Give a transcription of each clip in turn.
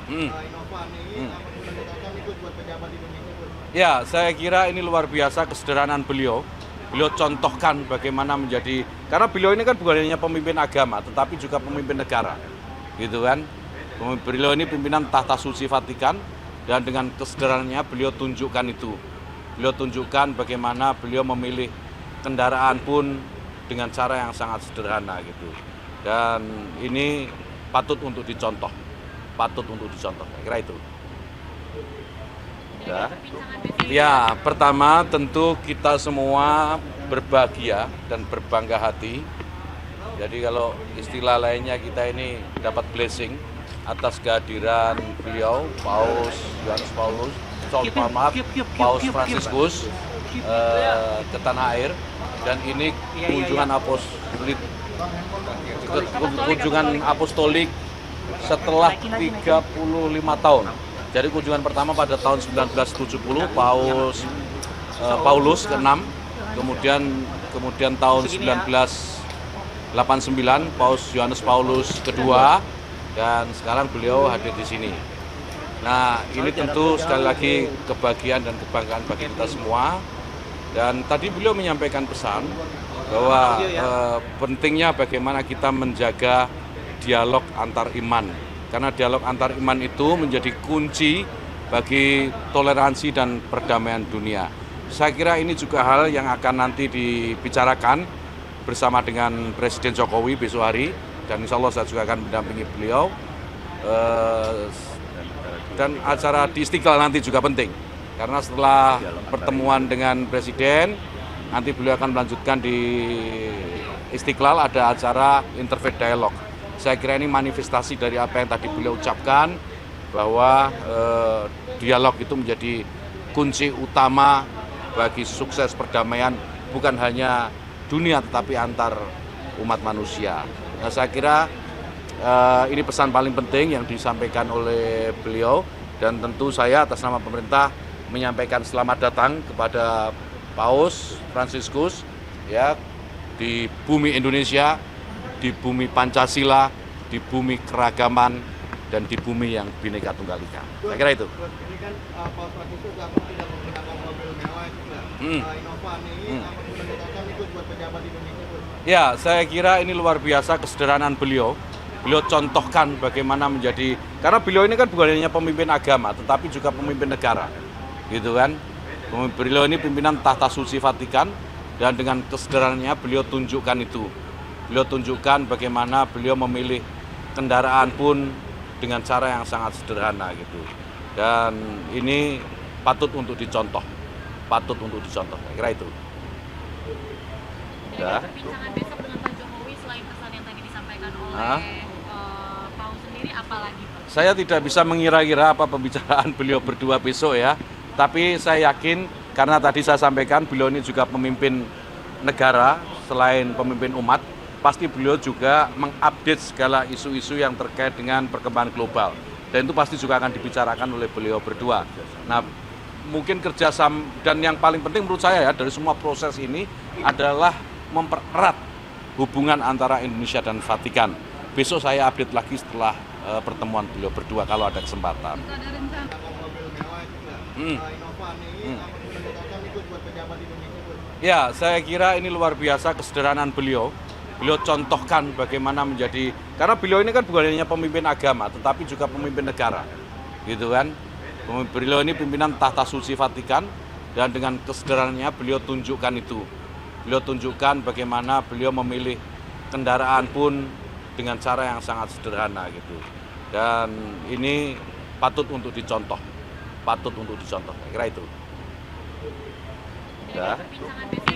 Hmm. Innova ini Hmm. menegakkan itu buat pejabat Indonesia. Ya, saya kira ini luar biasa kesederhanaan beliau. Beliau contohkan bagaimana menjadi, karena beliau ini kan bukan hanya pemimpin agama, tetapi juga pemimpin negara, gitu kan. Beliau ini pimpinan tahta suci Vatikan, dan dengan kesederhanaannya beliau tunjukkan itu. Beliau tunjukkan bagaimana beliau memilih kendaraan pun dengan cara yang sangat sederhana gitu. Dan ini patut untuk dicontoh, saya kira itu. Ya, pertama tentu kita semua berbahagia dan berbangga hati. Jadi kalau istilah lainnya kita ini dapat blessing atas kehadiran beliau, Paus Yohanes Paulus, Paus Fransiskus ke tanah air, dan ini kunjungan apostolik setelah 35 tahun. Jadi kunjungan pertama pada tahun 1970 Paulus ke-6, kemudian tahun 1989 Paus Yohanes Paulus kedua, dan sekarang beliau hadir di sini. Nah, ini tentu sekali lagi kebahagiaan dan kebanggaan bagi kita semua. Dan tadi beliau menyampaikan pesan bahwa pentingnya bagaimana kita menjaga dialog antar iman. Karena dialog antar iman itu menjadi kunci bagi toleransi dan perdamaian dunia. Saya kira ini juga hal yang akan nanti dibicarakan bersama dengan Presiden Jokowi besok hari, dan insya Allah saya juga akan mendampingi beliau. Dan acara di Istiqlal nanti juga penting, karena setelah pertemuan dengan Presiden, nanti beliau akan melanjutkan di Istiqlal, ada acara Interfaith Dialog. Saya kira ini manifestasi dari apa yang tadi beliau ucapkan, bahwa dialog itu menjadi kunci utama bagi sukses perdamaian, bukan hanya dunia tetapi antar umat manusia. Nah, saya kira ini pesan paling penting yang disampaikan oleh beliau, dan tentu saya atas nama pemerintah menyampaikan selamat datang kepada Paus Fransiskus ya, di bumi Indonesia, di bumi Pancasila, di bumi keragaman, dan di bumi yang Bhinneka Tunggal Ika. Saya kira itu. Ini kan Paus Fransiskus tidak menggunakan mobil mewah itu ya. Innova ini menegakkan itu buat pejabat Indonesia. Ya, saya kira ini luar biasa kesederhanaan beliau. Beliau contohkan bagaimana menjadi, karena beliau ini kan bukan hanya pemimpin agama, tetapi juga pemimpin negara, gitu kan. Beliau ini pimpinan tahta suci Vatikan, dan dengan kesederhanaannya beliau tunjukkan itu. Beliau tunjukkan bagaimana beliau memilih kendaraan pun dengan cara yang sangat sederhana gitu. Dan ini patut untuk dicontoh, saya kira itu. Ya. Perbincangan besok dengan Pak Jokowi, selain pesan yang tadi disampaikan oleh Paus sendiri, apa lagi Pak? Saya tidak bisa mengira-ngira apa pembicaraan beliau berdua besok ya. Tapi saya yakin, karena tadi saya sampaikan beliau ini juga pemimpin negara, selain pemimpin umat, pasti beliau juga mengupdate segala isu-isu yang terkait dengan perkembangan global. Dan itu pasti juga akan dibicarakan oleh beliau berdua. Nah, mungkin kerjasama, dan yang paling penting menurut saya ya dari semua proses ini adalah mempererat hubungan antara Indonesia dan Vatikan. Besok saya update lagi setelah pertemuan beliau berdua kalau ada kesempatan. Innova ini menegakkan itu buat pejabat Indonesia. Ya, saya kira ini luar biasa kesederhanaan beliau. Beliau contohkan bagaimana menjadi, karena beliau ini kan bukan hanya pemimpin agama, tetapi juga pemimpin negara, gitu kan. Beliau ini pimpinan tahta suci Vatikan, dan dengan kesederhanaannya beliau tunjukkan itu. Beliau tunjukkan bagaimana beliau memilih kendaraan pun dengan cara yang sangat sederhana gitu. Dan ini patut untuk dicontoh, saya kira itu.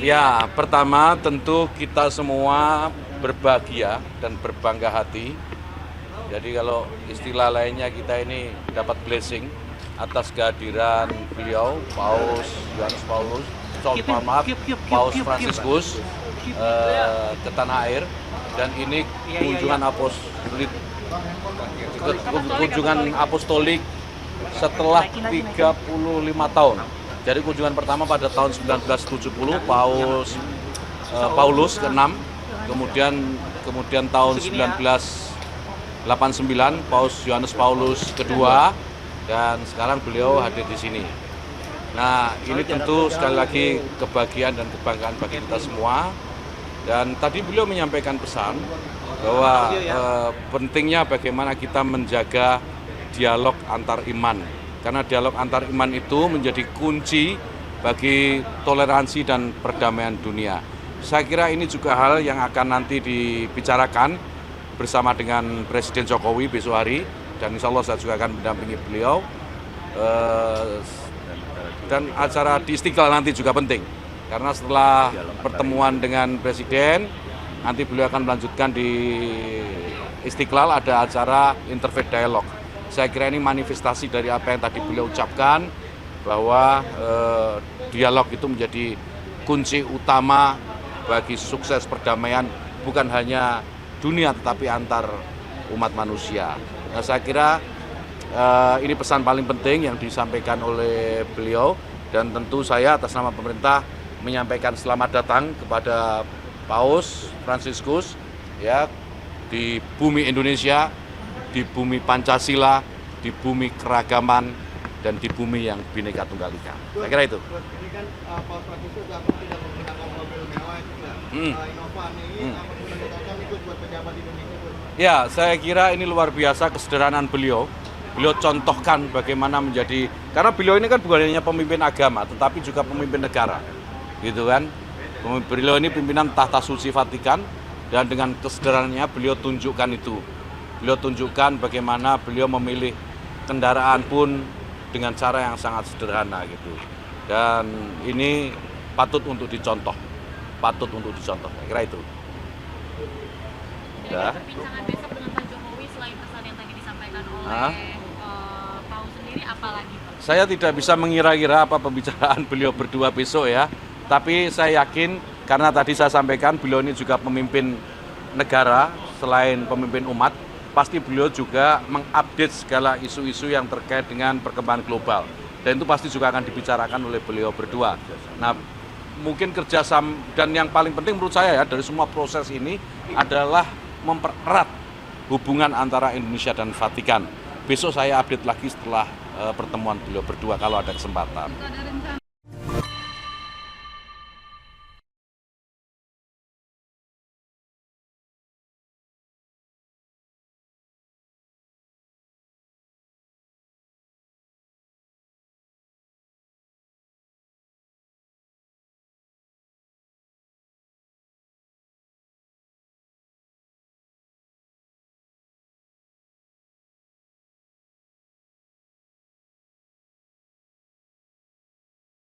Ya, pertama tentu kita semua berbahagia dan berbangga hati. Jadi kalau istilah lainnya kita ini dapat blessing atas kehadiran beliau, Paus Yohanes Paulus, Paus Fransiskus ke tanah air, dan ini kunjungan apostolik setelah 35 tahun. Jadi kunjungan pertama pada tahun 1970 Paulus ke-6, kemudian tahun 89 Paus Yohanes Paulus II, dan sekarang beliau hadir di sini. Nah, ini tentu sekali lagi kebahagiaan dan kebanggaan bagi kita semua. Dan tadi beliau menyampaikan pesan bahwa pentingnya bagaimana kita menjaga dialog antar iman. Karena dialog antar iman itu menjadi kunci bagi toleransi dan perdamaian dunia. Saya kira ini juga hal yang akan nanti dibicarakan bersama dengan Presiden Jokowi besok hari, dan insya Allah saya juga akan mendampingi beliau. Dan acara di Istiqlal nanti juga penting, karena setelah pertemuan dengan Presiden, nanti beliau akan melanjutkan di Istiqlal ada acara interfaith dialog. Saya kira ini manifestasi dari apa yang tadi beliau ucapkan, bahwa dialog itu menjadi kunci utama bagi sukses perdamaian bukan hanya dunia tetapi antar umat manusia. Nah, saya kira ini pesan paling penting yang disampaikan oleh beliau, dan tentu saya atas nama pemerintah menyampaikan selamat datang kepada Paus Fransiskus ya di bumi Indonesia, di bumi Pancasila, di bumi keragaman, dan di bumi yang Bhinneka Tunggal Ika. Saya kira itu. Ini kan Paus Fransiskus tidak menggunakan mobil mewah itu ya. Innova ini apa menandakan itu buat pejabat Indonesia? Ya, saya kira ini luar biasa kesederhanaan beliau. Beliau contohkan bagaimana menjadi, karena beliau ini kan bukan hanya pemimpin agama, tetapi juga pemimpin negara, gitu kan. Beliau ini pimpinan Tahta Suci Vatikan, dan dengan kesederhanaannya beliau tunjukkan itu. Beliau tunjukkan bagaimana beliau memilih kendaraan pun dengan cara yang sangat sederhana gitu. Dan ini patut untuk dicontoh. Saya kira itu. Jadi perbincangan besok dengan Pak Jokowi selain pesan yang tadi disampaikan oleh Paus sendiri, apa lagi Pak? Saya tidak bisa mengira-ngira apa pembicaraan beliau berdua besok ya. Tapi saya yakin, karena tadi saya sampaikan beliau ini juga pemimpin negara selain pemimpin umat, pasti beliau juga mengupdate segala isu-isu yang terkait dengan perkembangan global. Dan itu pasti juga akan dibicarakan oleh beliau berdua. Nah, mungkin kerjasama, dan yang paling penting menurut saya ya dari semua proses ini adalah mempererat hubungan antara Indonesia dan Vatikan. Besok saya update lagi setelah pertemuan beliau berdua kalau ada kesempatan.